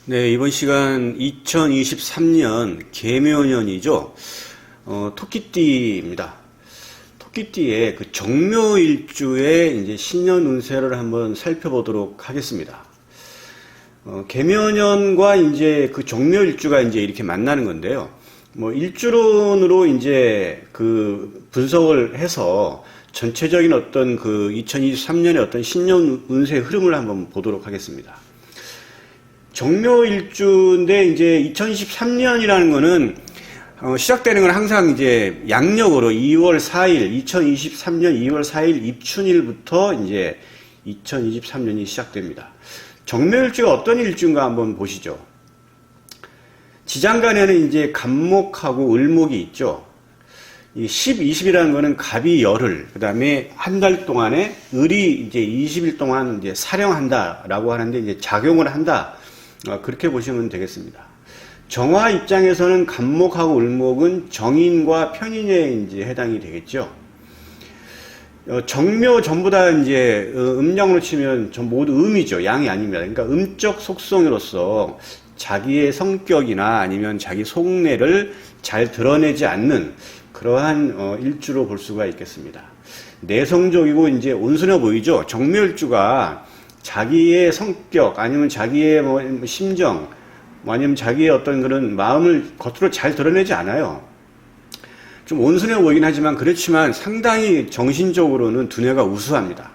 네, 이번 시간 2023년 계묘년이죠. 토끼띠입니다. 토끼띠의 그 정묘일주의 이제 신년 운세를 한번 살펴보도록 하겠습니다. 계묘년과 이제 그 정묘일주가 이제 이렇게 만나는 건데요. 뭐 일주론으로 이제 그 분석을 해서 전체적인 어떤 그 2023년의 어떤 신년 운세 흐름을 한번 보도록 하겠습니다. 정묘일주인데 이제 2023년이라는 거는 시작되는 건 항상 이제 양력으로 2월 4일, 2023년 2월 4일 입춘일부터 이제 2023년이 시작됩니다. 정묘일주가 어떤 일주인가 한번 보시죠. 지장간에는 이제 갑목하고 을목이 있죠. 이 10, 20이라는 거는 갑이 열흘, 그 다음에 한 달 동안에 을이 이제 20일 동안 이제 사령한다라고 하는데 이제 작용을 한다. 그렇게 보시면 되겠습니다. 정화 입장에서는 갑목하고 을목은 정인과 편인에 이제 해당이 되겠죠. 정묘 전부 다 이제 음양으로 치면 전 모두 음이죠. 양이 아닙니다. 그러니까 음적 속성으로서 자기의 성격이나 아니면 자기 속내를 잘 드러내지 않는 그러한 일주로 볼 수가 있겠습니다. 내성적이고 이제 온순해 보이죠. 정묘일주가 자기의 성격 아니면 자기의 뭐 심정 아니면 자기의 어떤 그런 마음을 겉으로 잘 드러내지 않아요. 좀 온순해 보이긴 하지만 그렇지만 상당히 정신적으로는 두뇌가 우수합니다.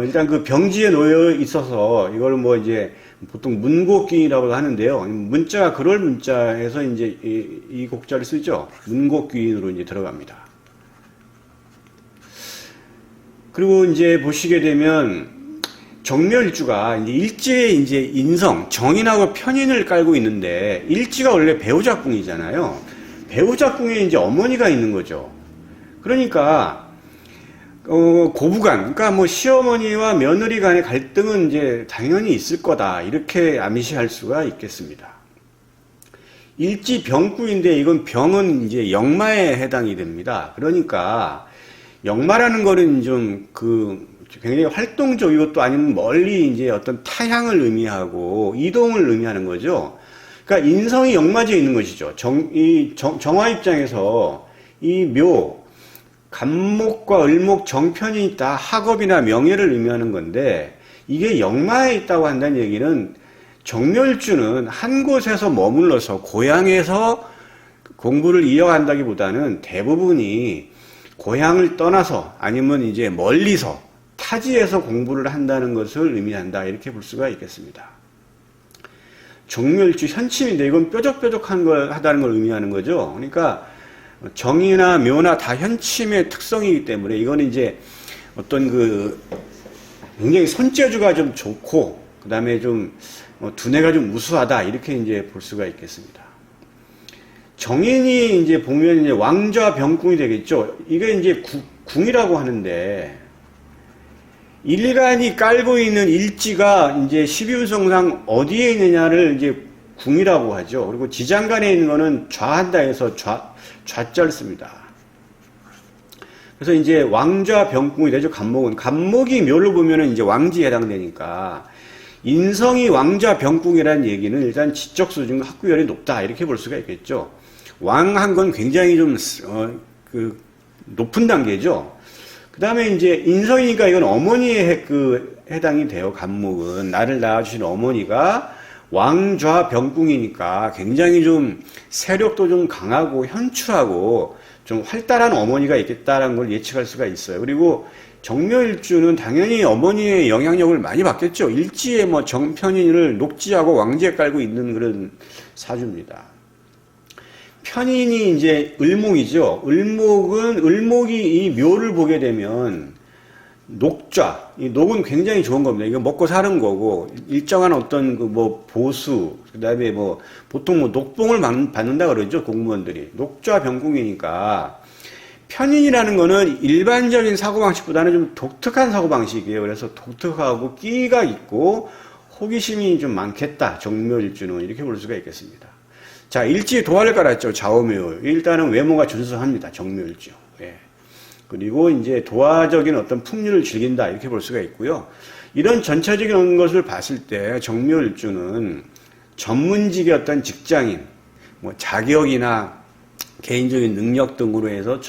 일단 그 병지에 놓여 있어서 이걸 뭐 이제 보통 문곡귀인이라고 하는데요. 문자가 그럴 문자에서 이제 이 곡자를 쓰죠. 문곡귀인으로 이제 들어갑니다. 그리고 이제 보시게 되면 정묘일주가 이제 일지에 이제 인성, 정인하고 편인을 깔고 있는데 일지가 원래 배우작궁이잖아요. 배우작궁에 이제 어머니가 있는 거죠. 그러니까 고부간, 그러니까 뭐 시어머니와 며느리 간의 갈등은 이제 당연히 있을 거다 이렇게 암시할 수가 있겠습니다. 일지 병구인데 이건 병은 이제 역마에 해당이 됩니다. 그러니까 역마라는 거는 좀 굉장히 활동적이고 또 아니면 멀리 이제 어떤 타향을 의미하고 이동을 의미하는 거죠. 그러니까 인성이 역마지에 있는 것이죠. 정화 입장에서 이 묘, 갑목과 을목 정편이 다 학업이나 명예를 의미하는 건데 이게 역마에 있다고 한다는 얘기는 정묘일주는 한 곳에서 머물러서 고향에서 공부를 이어간다기보다는 대부분이 고향을 떠나서 아니면 이제 멀리서 타지에서 공부를 한다는 것을 의미한다 이렇게 볼 수가 있겠습니다. 정묘일주 현침인데 이건 뾰족뾰족하다는 걸 의미하는 거죠. 그러니까 정이나 묘나 다 현침의 특성이기 때문에 이거는 이제 어떤 굉장히 손재주가 좀 좋고 그 다음에 좀 두뇌가 좀 우수하다 이렇게 이제 볼 수가 있겠습니다. 정인이 이제 보면 이제 왕좌 병궁이 되겠죠. 이게 이제 궁이라고 하는데 일간이 깔고 있는 일지가 이제 12운성상 어디에 있느냐를 이제 궁이라고 하죠. 그리고 지장간에 있는 거는 좌한다 해서 좌자를 씁니다. 그래서 이제 왕좌 병궁이 되죠. 갑목이 묘를 보면은 이제 왕지에 해당되니까 인성이 왕좌 병궁이라는 얘기는 일단 지적 수준과 학구열이 높다 이렇게 볼 수가 있겠죠. 왕한 건 굉장히 좀 높은 단계죠. 그 다음에 이제 인성이니까 이건 어머니에 해당이 돼요. 갑목은 나를 낳아주신 어머니가 왕좌 병궁이니까 굉장히 좀 세력도 좀 강하고 현출하고 좀 활달한 어머니가 있겠다라는 걸 예측할 수가 있어요. 그리고 정묘일주는 당연히 어머니의 영향력을 많이 받겠죠. 일지에 뭐 정편인을 녹지하고 왕지에 깔고 있는 그런 사주입니다. 편인이 이제 을목이죠. 을목이 이 묘를 보게 되면 녹좌, 이 녹은 굉장히 좋은 겁니다. 이거 먹고 사는 거고 일정한 어떤 보수, 그다음에 보통 녹봉을 받는다 그러죠. 공무원들이 녹좌 병궁이니까 편인이라는 거는 일반적인 사고방식보다는 좀 독특한 사고방식이에요. 그래서 독특하고 끼가 있고 호기심이 좀 많겠다. 정묘일주는 이렇게 볼 수가 있겠습니다. 자, 일지에 도화를 깔았죠. 좌우묘. 일단은 외모가 준수합니다. 정묘일주. 예. 그리고 이제 도화적인 어떤 풍류를 즐긴다. 이렇게 볼 수가 있고요. 이런 전체적인 것을 봤을 때 정묘일주는 전문직의 어떤 직장인, 뭐 자격이나 개인적인 능력 등으로 해서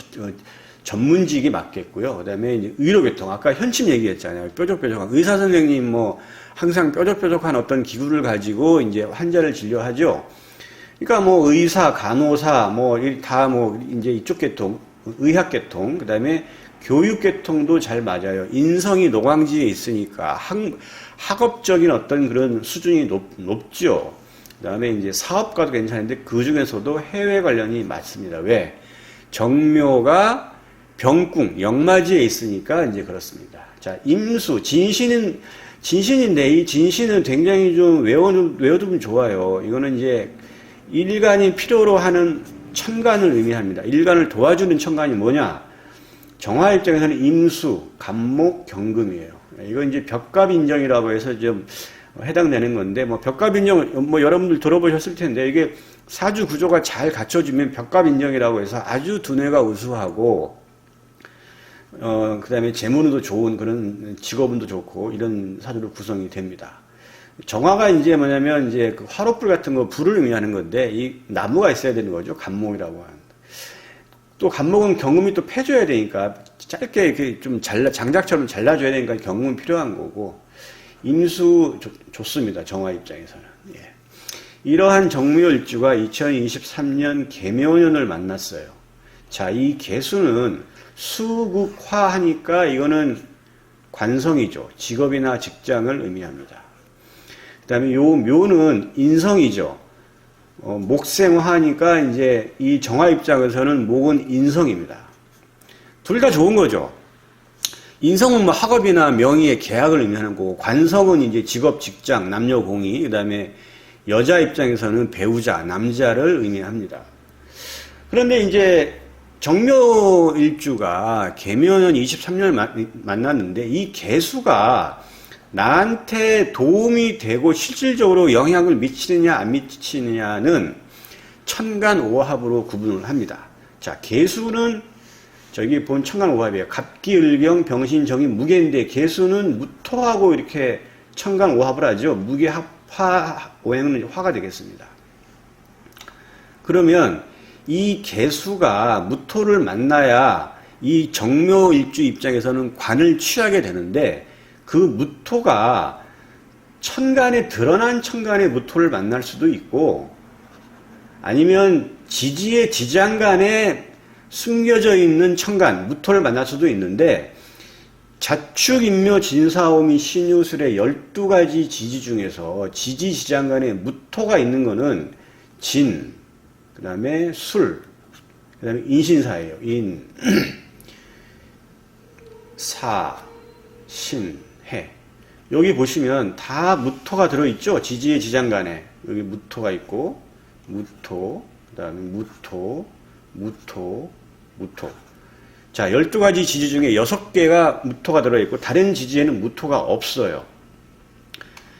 전문직이 맞겠고요. 그 다음에 이제 의료계통, 아까 현침 얘기했잖아요. 뾰족뾰족한 의사 선생님 뭐 항상 뾰족뾰족한 어떤 기구를 가지고 이제 환자를 진료하죠. 그러니까 뭐 의사, 간호사, 뭐 다 뭐 이제 이쪽 계통, 의학계통, 그 다음에 교육계통도 잘 맞아요. 인성이 노광지에 있으니까 학업적인 어떤 그런 수준이 높죠. 그 다음에 이제 사업가도 괜찮은데 그 중에서도 해외 관련이 맞습니다. 왜? 정묘가 병궁, 역마지에 있으니까 이제 그렇습니다. 자, 임수, 진신인데 이 진신은 굉장히 좀 외워두면 좋아요. 이거는 이제 일간이 필요로 하는 천간을 의미합니다. 일간을 도와주는 천간이 뭐냐? 정화 입장에서는 임수, 간목, 경금이에요. 이건 이제 벽갑인정이라고 해서 좀 해당되는 건데, 뭐 벽갑인정, 뭐 여러분들 들어보셨을 텐데, 이게 사주 구조가 잘 갖춰지면 벽갑인정이라고 해서 아주 두뇌가 우수하고, 그 다음에 재물운도 좋은 그런 직업운도 좋고, 이런 사주로 구성이 됩니다. 정화가 이제 뭐냐면, 이제 그 화롯불 같은 거 불을 의미하는 건데, 이 나무가 있어야 되는 거죠. 간목이라고 하는. 또 간목은 경금이 또 패줘야 되니까 짧게 이렇게 좀 장작처럼 잘라줘야 되니까 경금은 필요한 거고 임수 좋습니다. 정화 입장에서는. 예. 이러한 정묘일주가 2023년 계묘년을 만났어요. 자, 이 계수는 수국화하니까 이거는 관성이죠. 직업이나 직장을 의미합니다. 그 다음에 요 묘는 인성이죠. 목생화하니까 이제 이 정화 입장에서는 목은 인성입니다. 둘 다 좋은 거죠. 인성은 뭐 학업이나 명의의 계약을 의미하는 거고, 관성은 이제 직업, 직장, 남녀 공의, 그 다음에 여자 입장에서는 배우자, 남자를 의미합니다. 그런데 이제 정묘일주가 계묘년 23년을 만났는데 이 계수가 나한테 도움이 되고 실질적으로 영향을 미치느냐 안 미치느냐는 천간오합으로 구분을 합니다. 자, 계수는 저기 본 천간오합이에요. 갑기을경 병신정인 무게인데 계수는 무토하고 이렇게 천간오합을 하죠. 무게합화 오행은 화가 되겠습니다. 그러면 이 계수가 무토를 만나야 이 정묘일주 입장에서는 관을 취하게 되는데 그 무토가 천간에 드러난 천간의 무토를 만날 수도 있고 아니면 지지의 지장간에 숨겨져 있는 천간 무토를 만날 수도 있는데 자축인묘 진사오미 신유술의 12가지 지지 중에서 지지지장간에 무토가 있는 거는 진, 그 다음에 술, 그 다음에 인신사예요. 인, 사, 신, 해. 여기 보시면 다 무토가 들어있죠. 지지의 지장간에 여기 무토가 있고 무토, 그 다음에 무토, 무토, 무토. 자, 12가지 지지 중에 6개가 무토가 들어있고 다른 지지에는 무토가 없어요.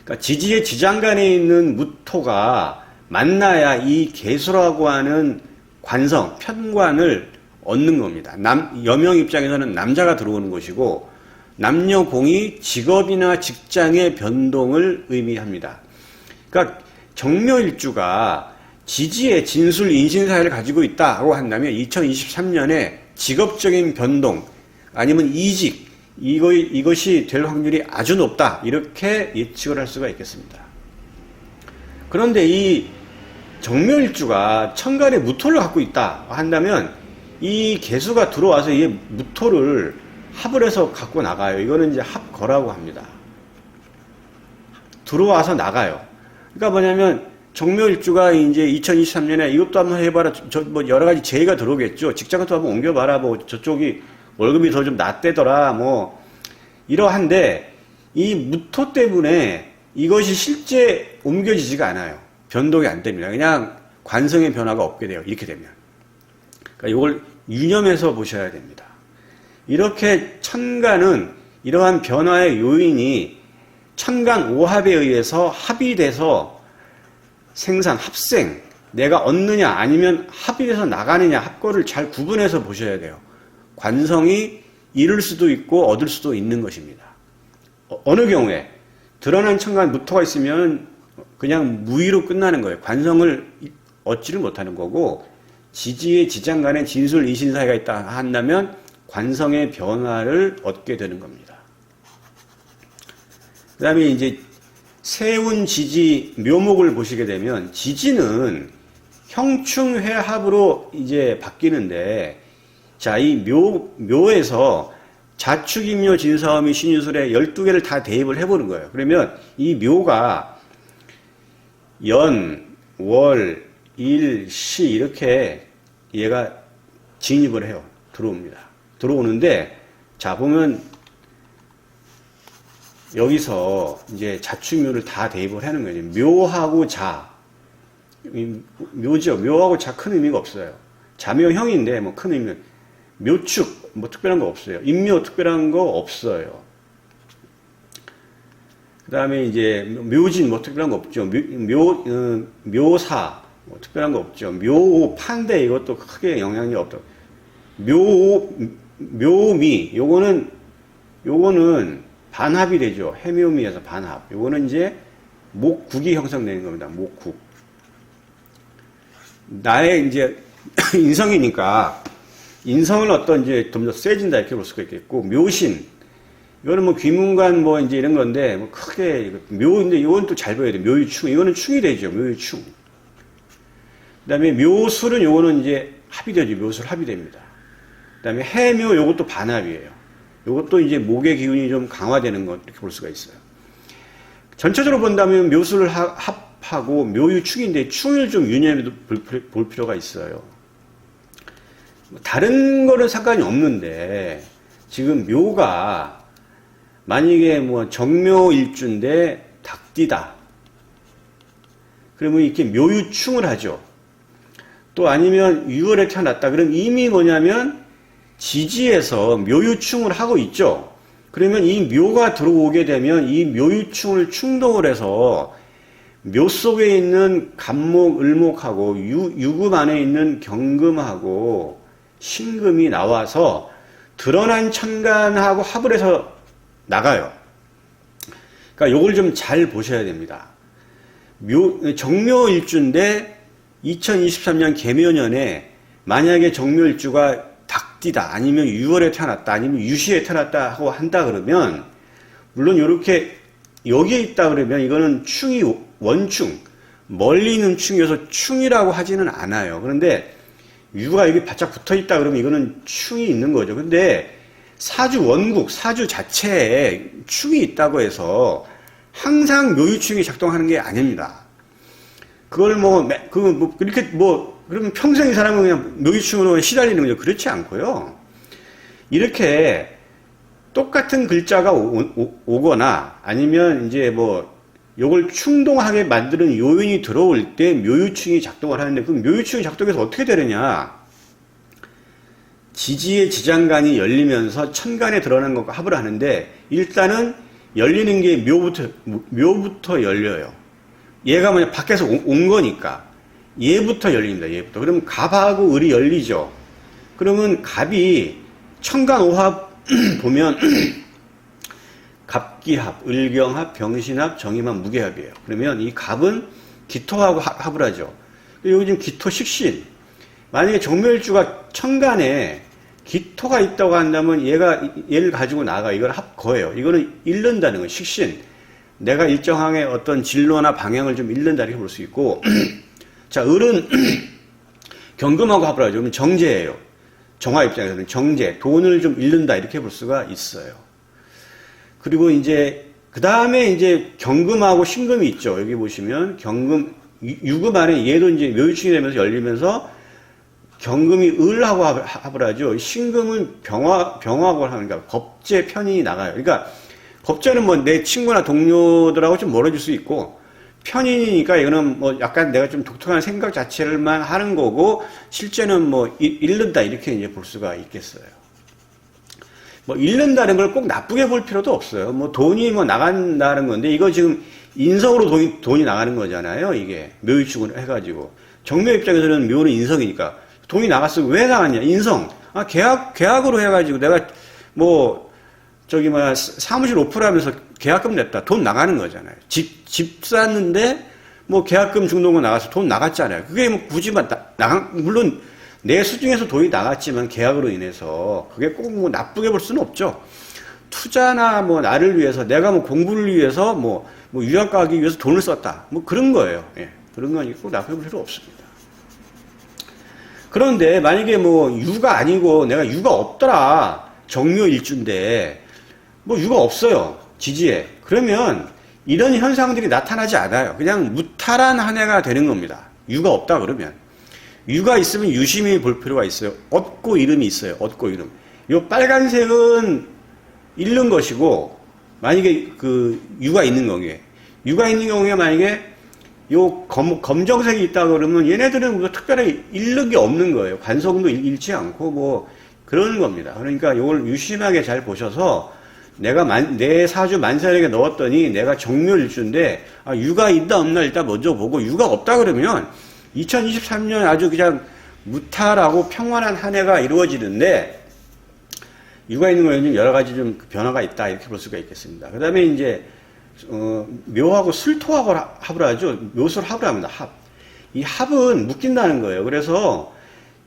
그러니까 지지의 지장간에 있는 무토가 만나야 이 계수라고 하는 관성, 편관을 얻는 겁니다. 여명 입장에서는 남자가 들어오는 것이고 남녀공이 직업이나 직장의 변동을 의미합니다. 그러니까 정묘일주가 지지의 진술 인신사회를 가지고 있다고 한다면 2023년에 직업적인 변동 아니면 이직 이것이 될 확률이 아주 높다 이렇게 예측을 할 수가 있겠습니다. 그런데 이 정묘일주가 천간에 무토를 갖고 있다 한다면 이 개수가 들어와서 이 무토를 합을 해서 갖고 나가요. 이거는 이제 합거라고 합니다. 들어와서 나가요. 그러니까 뭐냐면 정묘일주가 이제 2023년에 이것도 한번 해봐라. 뭐 여러 가지 제의가 들어오겠죠. 직장도 한번 옮겨봐라. 뭐 저쪽이 월급이 더 좀 낮대더라. 뭐 이러한데 이 무토 때문에 이것이 실제 옮겨지지가 않아요. 변동이 안 됩니다. 그냥 관성의 변화가 없게 돼요. 이렇게 되면. 그러니까 이걸 유념해서 보셔야 됩니다. 이렇게 천간은 이러한 변화의 요인이 천간 오합에 의해서 합이 돼서 생산, 합생, 내가 얻느냐 아니면 합이 돼서 나가느냐 합거를 잘 구분해서 보셔야 돼요. 관성이 잃을 수도 있고 얻을 수도 있는 것입니다. 어느 경우에 드러난 천간 무토가 있으면 그냥 무의로 끝나는 거예요. 관성을 얻지를 못하는 거고, 지지의 지장 간에 진술 이신 사이가 있다 한다면 관성의 변화를 얻게 되는 겁니다. 그 다음에 이제 세운 지지 묘목을 보시게 되면, 지지는 형충회합으로 이제 바뀌는데, 자, 이 묘에서 자축인묘 진사오미 신유술에 12개를 다 대입을 해보는 거예요. 그러면 이 묘가 연, 월, 일, 시 이렇게 얘가 진입을 해요. 들어옵니다. 들어오는데, 자, 보면 여기서 이제 자축묘를 다 대입을 하는 거예요. 묘하고 자. 묘죠. 묘하고 자 큰 의미가 없어요. 자묘형인데 뭐 큰 의미. 묘축 뭐 특별한 거 없어요. 인묘 특별한 거 없어요. 그 다음에 이제 묘진 뭐 특별한 거 없죠. 묘사 뭐 특별한 거 없죠. 묘판대 이것도 크게 영향이 없다. 묘미 요거는 반합이 되죠. 해묘미에서 반합. 요거는 이제 목국이 형성되는 겁니다. 목국. 나의 이제 인성이니까 인성을 어떤 이제 좀 더 세진다 이렇게 볼 수가 있겠고, 묘신. 이거는 뭐 귀문관 뭐 이제 이런 건데, 뭐 크게, 묘인데 이건 또 잘 보여야 돼. 묘유충. 이거는 충이 되죠. 묘유충. 그 다음에 묘술은 요거는 이제 합이 되죠. 묘술 합이 됩니다. 그 다음에 해묘 요것도 반합이에요. 요것도 이제 목의 기운이 좀 강화되는 것 이렇게 볼 수가 있어요. 전체적으로 본다면 묘술을 합하고 묘유충인데 충을 좀 유념해 볼 필요가 있어요. 다른 거는 상관이 없는데 지금 묘가 만약에 뭐 정묘일주인데 닭띠다. 그러면 이렇게 묘유충을 하죠. 또 아니면 6월에 태어났다. 그럼 이미 뭐냐면 지지에서 묘유충을 하고 있죠. 그러면 이 묘가 들어오게 되면 이 묘유충을 충동을 해서 묘 속에 있는 간목, 을목하고 유금 안에 있는 경금하고 신금이 나와서 드러난 천간하고 합을 해서 나가요. 그러니까 요걸 좀 잘 보셔야 됩니다. 정묘일주인데 2023년 개묘년에 만약에 정묘일주가 닭띠다, 아니면 6월에 태어났다, 아니면 유시에 태어났다 하고 한다 그러면, 물론 이렇게 여기에 있다 그러면 이거는 충이 원충, 멀리 있는 충이어서 충이라고 하지는 않아요. 그런데 유가 여기 바짝 붙어 있다 그러면 이거는 충이 있는 거죠. 근데 사주 원국, 사주 자체에 충이 있다고 해서 항상 묘유충이 작동하는 게 아닙니다. 그걸 그렇게 그러면 평생 이 사람은 그냥 묘유충으로 시달리는 거죠. 그렇지 않고요. 이렇게 똑같은 글자가 오거나 아니면 이제 뭐 요걸 충동하게 만드는 요인이 들어올 때 묘유충이 작동을 하는데, 그럼 묘유충이 작동해서 어떻게 되느냐? 지지의 지장간이 열리면서 천간에 드러난 것과 합을 하는데, 일단은 열리는 게 묘부터 열려요. 얘가 뭐냐, 밖에서 온 거니까 얘부터 열립니다. 얘부터. 그러면 갑하고 을이 열리죠. 그러면 갑이 천간 오합 보면 갑기합, 을경합, 병신합, 정임합, 무게합이에요. 그러면 이 갑은 기토하고 합을 하죠. 여기 지금 기토 식신. 만약에 정묘일주가 천간에 기토가 있다고 한다면 얘를 가지고 나가. 이걸 합거예요. 이거는 잃는다는 거예요. 식신. 내가 일정하게 어떤 진로나 방향을 좀 잃는다 이렇게 볼 수 있고, 자, 을은 경금하고 합을 하죠. 그러면 정제예요. 정화 입장에서는 정제, 돈을 좀 잃는다 이렇게 볼 수가 있어요. 그리고 이제 그 다음에 이제 경금하고 신금이 있죠. 여기 보시면 경금, 유금 안에 얘도 이제 묘유충이 되면서 열리면서 경금이 을하고 합을 하죠. 신금은 병화하고 하니까 겁재 편인이 나가요. 그러니까 겁재는 뭐 내 친구나 동료들하고 좀 멀어질 수 있고, 편인이니까 이거는 뭐 약간 내가 좀 독특한 생각 자체를만 하는 거고, 실제는 뭐 잃는다 이렇게 이제 볼 수가 있겠어요. 뭐 잃는다는 걸 꼭 나쁘게 볼 필요도 없어요. 뭐 돈이 뭐 나간다는 건데, 이거 지금 인성으로 돈이 나가는 거잖아요. 이게 묘유축을 해가지고, 정묘 입장에서는 묘는 인성이니까 돈이 나갔어. 왜 나갔냐? 인성. 아, 계약으로 해가지고 내가 뭐 사무실 오픈하면서 계약금 냈다. 돈 나가는 거잖아요. 집 샀는데 뭐 계약금 중도금 나가서 돈 나갔잖아요. 그게 뭐 굳이 물론 내 수중에서 돈이 나갔지만 계약으로 인해서 그게 꼭 뭐 나쁘게 볼 수는 없죠. 투자나 뭐 나를 위해서 내가 뭐 공부를 위해서 뭐 유학 가기 위해서 돈을 썼다. 뭐 그런 거예요. 예. 그런 건 꼭 나쁘게 볼 필요 없습니다. 그런데 만약에 뭐 유가 아니고 내가 유가 없더라. 정묘일주인데 뭐 유가 없어요. 지지에. 그러면 이런 현상들이 나타나지 않아요. 그냥 무탈한 한 해가 되는 겁니다. 유가 없다 그러면. 유가 있으면 유심히 볼 필요가 있어요. 얻고 이름이 있어요. 얻고 이름. 요 빨간색은 잃는 것이고, 만약에 그 유가 있는 경우에 만약에 요 검정색이 있다 그러면 얘네들은 뭐 특별히 잃는 게 없는 거예요. 관성도 잃지 않고 뭐 그런 겁니다. 그러니까 요걸 유심하게 잘 보셔서 내가 내 사주 만사력에 넣었더니 내가 정묘일주인데 유가 있다 없나 일단 먼저 보고 유가 없다 그러면 2023년 아주 그냥 무탈하고 평안한 한 해가 이루어지는데 유가 있는 거에는 여러 가지 좀 변화가 있다 이렇게 볼 수가 있겠습니다. 그 다음에 이제 묘하고 술토하고 합을 하죠. 묘술 합을 합니다. 합. 이 합은 묶인다는 거예요. 그래서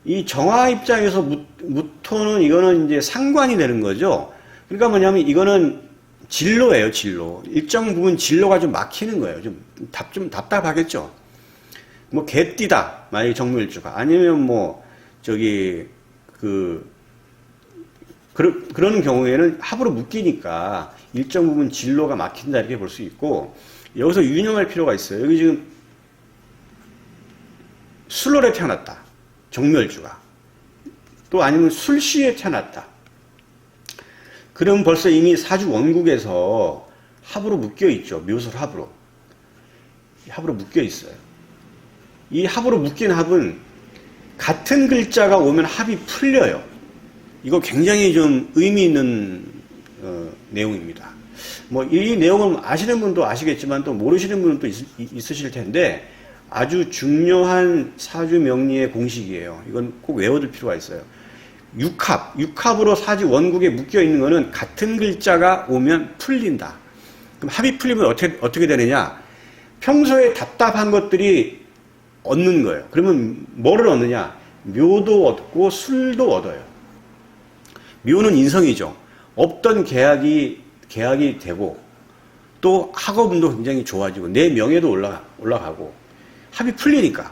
이 정화 입장에서 무토는 이거는 이제 상관이 되는 거죠. 그러니까 뭐냐면 이거는 진로예요, 진로. 일정 부분 진로가 좀 막히는 거예요. 좀 답답하겠죠. 뭐 개띠다. 만약에 정묘일주가. 아니면 뭐 그런 경우에는 합으로 묶이니까 일정 부분 진로가 막힌다 이렇게 볼 수 있고, 여기서 유념할 필요가 있어요. 여기 지금 술월에 태어났다. 정묘일주가. 또 아니면 술시에 태어났다. 그럼 벌써 이미 사주 원국에서 합으로 묶여 있죠. 묘술 합으로. 합으로 묶여 있어요. 이 합으로 묶인 합은 같은 글자가 오면 합이 풀려요. 이거 굉장히 좀 의미 있는 내용입니다. 뭐 이 내용을 아시는 분도 아시겠지만 또 모르시는 분은 또 있으실 텐데 아주 중요한 사주 명리의 공식이에요. 이건 꼭 외워둘 필요가 있어요. 육합으로 사주 원국에 묶여 있는 거는 같은 글자가 오면 풀린다. 그럼 합이 풀리면 어떻게 되느냐? 평소에 답답한 것들이 얻는 거예요. 그러면 뭐를 얻느냐? 묘도 얻고 술도 얻어요. 묘는 인성이죠. 없던 계약이 되고 또 학업운도 굉장히 좋아지고 내 명예도 올라가고 합이 풀리니까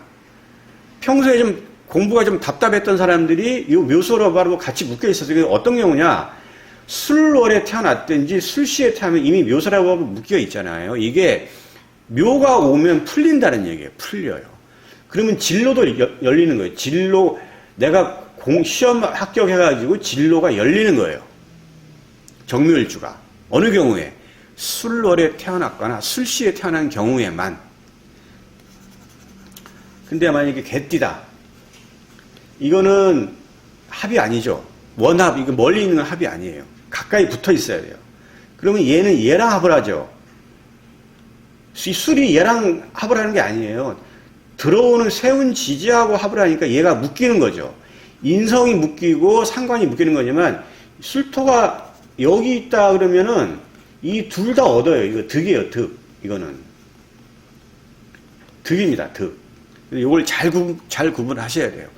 평소에 좀 공부가 좀 답답했던 사람들이 이 묘소로 바로 같이 묶여 있어서 이게 어떤 경우냐? 술월에 태어났든지 술시에 태어나면 이미 묘소라고 묶여 있잖아요. 이게 묘가 오면 풀린다는 얘기예요. 풀려요. 그러면 진로도 열리는 거예요. 진로 내가 시험 합격해가지고 진로가 열리는 거예요. 정묘일주가. 어느 경우에? 술월에 태어났거나 술시에 태어난 경우에만. 근데 만약에 개띠다. 이거는 합이 아니죠. 원합, 이거 멀리 있는 건 합이 아니에요. 가까이 붙어 있어야 돼요. 그러면 얘는 얘랑 합을 하죠. 술이 얘랑 합을 하는 게 아니에요. 들어오는 세운 지지하고 합을 하니까 얘가 묶이는 거죠. 인성이 묶이고 상관이 묶이는 거지만 술토가 여기 있다 그러면은 이 둘 다 얻어요. 이거 득이에요, 득. 이거는 득입니다, 득. 이걸 잘 구분하셔야 돼요.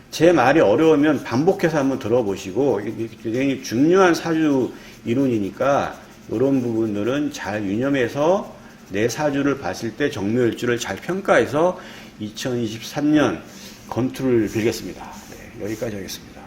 제 말이 어려우면 반복해서 한번 들어보시고, 굉장히 중요한 사주 이론이니까 이런 부분들은 잘 유념해서 내 사주를 봤을 때 정묘일주를 잘 평가해서 2023년 건투를 빌겠습니다. 네, 여기까지 하겠습니다.